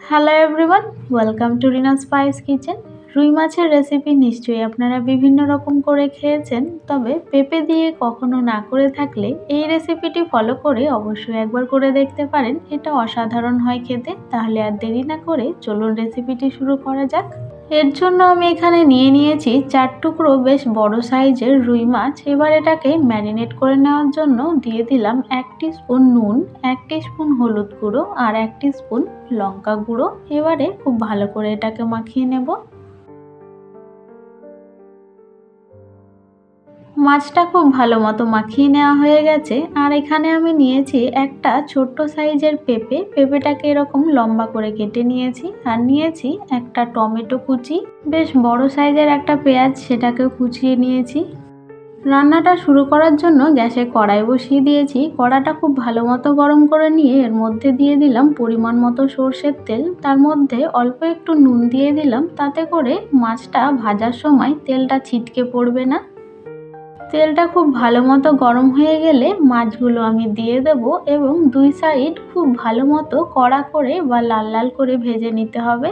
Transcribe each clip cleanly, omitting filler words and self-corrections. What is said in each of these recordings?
Hello everyone, welcome to Rina spice kitchen. রুই মাছের recipe নিশ্চয়ই আপনারা বিভিন্ন রকম করে খেয়েছেন, তবে পেঁপে দিয়ে কখনো না করে থাকলে এই রেসিপিটি ফলো করে অবশ্যই একবার করে দেখতে পারেন। এটা অসাধারণ হয় খেতে। তাহলে আর দেরি না করে চলুন রেসিপিটি শুরু করা যাক। এর জন্য আমি এখানে নিয়ে নিয়েছি 4 টুকরো বেশ বড় সাইজের রুই মাছ। এবার এটাকে ম্যারিনেট করে নেওয়ার জন্য দিয়ে দিলাম 1 টিস্পুন নুন, 1 টিস্পুন হলুদ গুঁড়ো আর 1 টিস্পুন লঙ্কা গুঁড়ো। এবারে খুব ভালো করে এটাকে মাখিয়ে নেব। মাছটা খুব ভালো মতো মাখিয়ে নেওয়া হয়ে গেছে। আর এখানে আমি নিয়েছি একটা ছোট্ট সাইজের পেঁপেটাকে এরকম লম্বা করে কেটে নিয়েছি। আর নিয়েছি একটা টমেটো কুচি, বেশ বড় সাইজের একটা পেঁয়াজ, সেটাকেও কুচিয়ে নিয়েছি। রান্নাটা শুরু করার জন্য গ্যাসে কড়াই বসিয়ে দিয়েছি। কড়াটা খুব ভালো মতো গরম করে নিয়ে এর মধ্যে দিয়ে দিলাম পরিমাণ মতো সর্ষের তেল। তার মধ্যে অল্প একটু নুন দিয়ে দিলাম, তাতে করে মাছটা ভাজার সময় তেলটা ছিটকে পড়বে না। তেলটা খুব ভালো মতো গরম হয়ে গেলে মাছগুলো আমি দিয়ে দেব এবং দুই সাইড খুব ভালো মতো কড়া করে বা লাল লাল করে ভেজে নিতে হবে।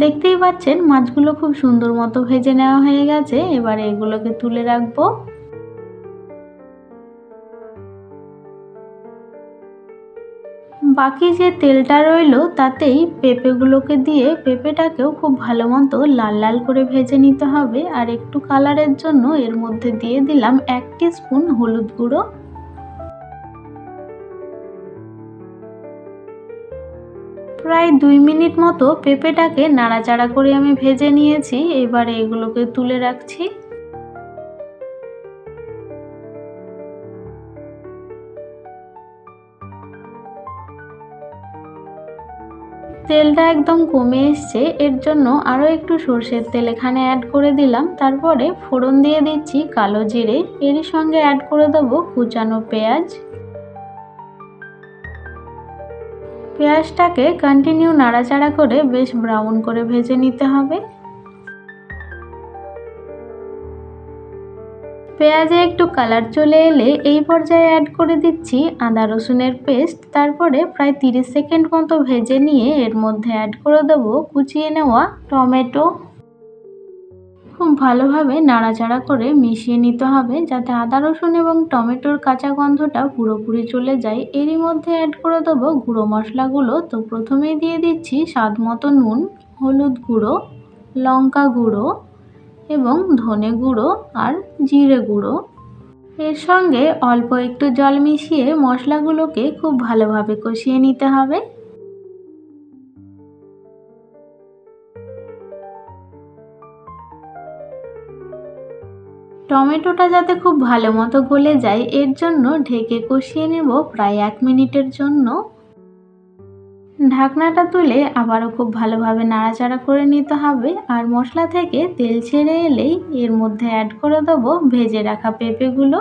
দেখতেই পাচ্ছেন মাছগুলো খুব সুন্দর মতো ভেজে নেওয়া হয়ে গেছে। এবারে এগুলোকে তুলে রাখবো। বাকি যে তেলটা রইলো তাতেই পেঁপেগুলোকে দিয়ে পেঁপেটাকেও খুব ভালো মতো লাল লাল করে ভেজে নিতে হবে। আর একটু কালারের জন্য এর মধ্যে দিয়ে দিলাম 1 টিস্পুন হলুদ গুঁড়ো। প্রায় 2 মিনিট মতো পেঁপেটাকে নাড়াচাড়া করে আমি ভেজে নিয়েছি। এবারে এগুলোকে তুলে রাখছি। তেলটা একদম কমে এসছে, এর জন্য আরও একটু সর্ষের তেল এখানে অ্যাড করে দিলাম। তারপরে ফোড়ন দিয়ে দিচ্ছি কালো জিরে, এরই সঙ্গে অ্যাড করে দেবো কুচানো পেঁয়াজ। পেঁয়াজটাকে কন্টিনিউ নাড়াচাড়া করে বেশ ব্রাউন করে ভেজে নিতে হবে। পেঁয়াজে একটু কালার চলে এলে এই পর্যায়ে অ্যাড করে দিচ্ছি আদা রসুনের পেস্ট। তারপরে প্রায় 30 সেকেন্ড মতো ভেজে নিয়ে এর মধ্যে অ্যাড করে দেবো কুচিয়ে নেওয়া টমেটো। খুব ভালোভাবে নাড়াচাড়া করে মিশিয়ে নিতে হবে যাতে আদা রসুন এবং টমেটোর কাঁচা গন্ধটা পুরোপুরি চলে যায়। এরই মধ্যে অ্যাড করে দেবো গুঁড়ো মশলাগুলো। তো প্রথমেই দিয়ে দিচ্ছি স্বাদ মতো নুন, হলুদ গুঁড়ো, লঙ্কা গুঁড়ো এবং ধনে গুঁড়ো আর জিরে গুঁড়ো। এর সঙ্গে অল্প একটু জল মিশিয়ে মশলাগুলোকে খুব ভালোভাবে কষিয়ে নিতে হবে। টমেটোটা যাতে খুব ভালো মতো গলে যায় এর জন্য ঢেকে কষিয়ে নেব প্রায় 1 মিনিটের জন্য। ঢাকনাটা তুলে আবারও খুব ভালোভাবে নাড়াচাড়া করে নিতে হবে। আর মশলা থেকে তেল ছেড়ে এলেই এর মধ্যে অ্যাড করে দেবো ভেজে রাখা পেঁপেগুলো।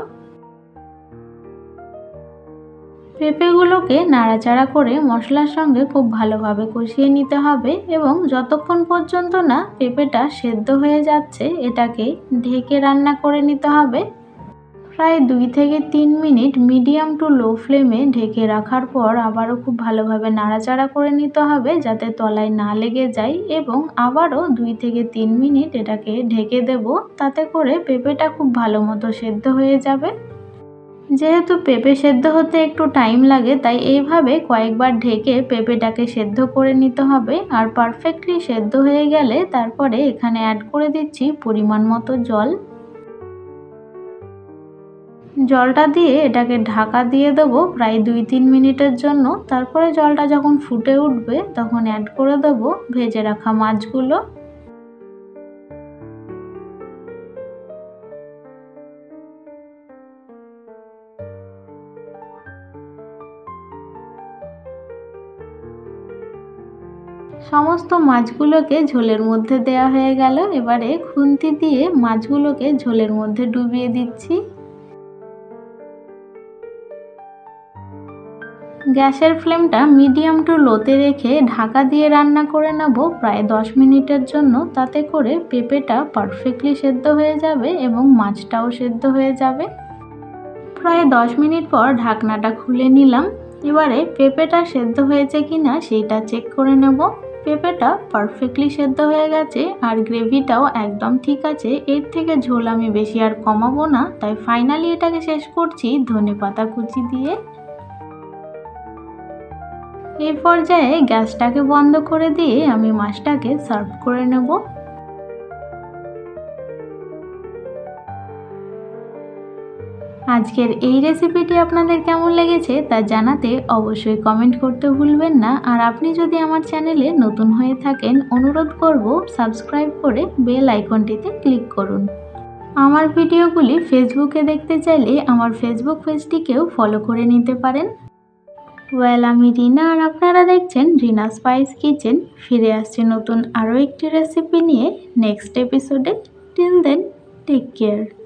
পেঁপেগুলোকে নাড়াচাড়া করে মশলার সঙ্গে খুব ভালোভাবে কষিয়ে নিতে হবে এবং যতক্ষণ পর্যন্ত না পেঁপেটা সেদ্ধ হয়ে যাচ্ছে এটাকে ঢেকে রান্না করে নিতে হবে। প্রায় 2 থেকে 3 মিনিট মিডিয়াম টু লো ফ্লেমে ঢেকে রাখার পর আবারও খুব ভালোভাবে নাড়াচাড়া করে নিতে হবে যাতে তলায় না লেগে যায় এবং আবারও 2 থেকে 3 মিনিট এটাকে ঢেকে দেব। তাতে করে পেঁপেটা খুব ভালো মতো সেদ্ধ হয়ে যাবে। যেহেতু পেঁপে সেদ্ধ হতে একটু টাইম লাগে তাই এইভাবে কয়েকবার ঢেকে পেঁপেটাকে সেদ্ধ করে নিতে হবে। আর পারফেক্টলি সেদ্ধ হয়ে গেলে তারপরে এখানে অ্যাড করে দিচ্ছি পরিমাণ মতো জল। জলটা দিয়ে এটাকে ঢাকা দিয়ে দেবো প্রায় 2-3 মিনিটের জন্য। তারপরে জলটা যখন ফুটে উঠবে তখন অ্যাড করে দেবো ভেজে রাখা মাছগুলো। সমস্ত মাছগুলোকে ঝোলের মধ্যে দেওয়া হয়ে গেল। এবারে খুন্তি দিয়ে মাছগুলোকে ঝোলের মধ্যে ডুবিয়ে দিচ্ছি। গ্যাসের ফ্লেমটা মিডিয়াম টু লোতে রেখে ঢাকা দিয়ে রান্না করে নেব প্রায় 10 মিনিটের জন্য। তাতে করে পেঁপেটা পারফেক্টলি সেদ্ধ হয়ে যাবে এবং মাছটাও সেদ্ধ হয়ে যাবে। প্রায় 10 মিনিট পর ঢাকনাটা খুলে নিলাম। এবারে পেঁপেটা সেদ্ধ হয়েছে কিনা সেইটা চেক করে নেব। পেঁপেটা পারফেক্টলি সেদ্ধ হয়ে গেছে আর গ্রেভিটাও একদম ঠিক আছে। এর থেকে ঝোল আমি বেশি আর কমাবো না, তাই ফাইনালি এটাকে শেষ করছি ধনেপাতা কুচি দিয়ে। এই পর্যায়ে গ্যাসটাকে বন্ধ করে দিয়ে আমি মাছটাকে সার্ভ করে নেব। আজকের এই রেসিপিটি আপনাদের কেমন লেগেছে তা জানাতে অবশ্যই কমেন্ট করতে ভুলবেন না। আর আপনি যদি আমার চ্যানেলে নতুন হয়ে থাকেন, অনুরোধ করব সাবস্ক্রাইব করে বেল আইকনটিতে ক্লিক করুন। আমার ভিডিওগুলি ফেসবুকে দেখতে চাইলে আমার ফেসবুক পেজটিকেও ফলো করে নিতে পারেন। আমি রিনা আর আপনারা দেখছেন রিনা স্পাইস কিচেন। ফিরে আসছে নতুন আরও একটি রেসিপি নিয়ে নেক্সট এপিসোডে। Till then, take care.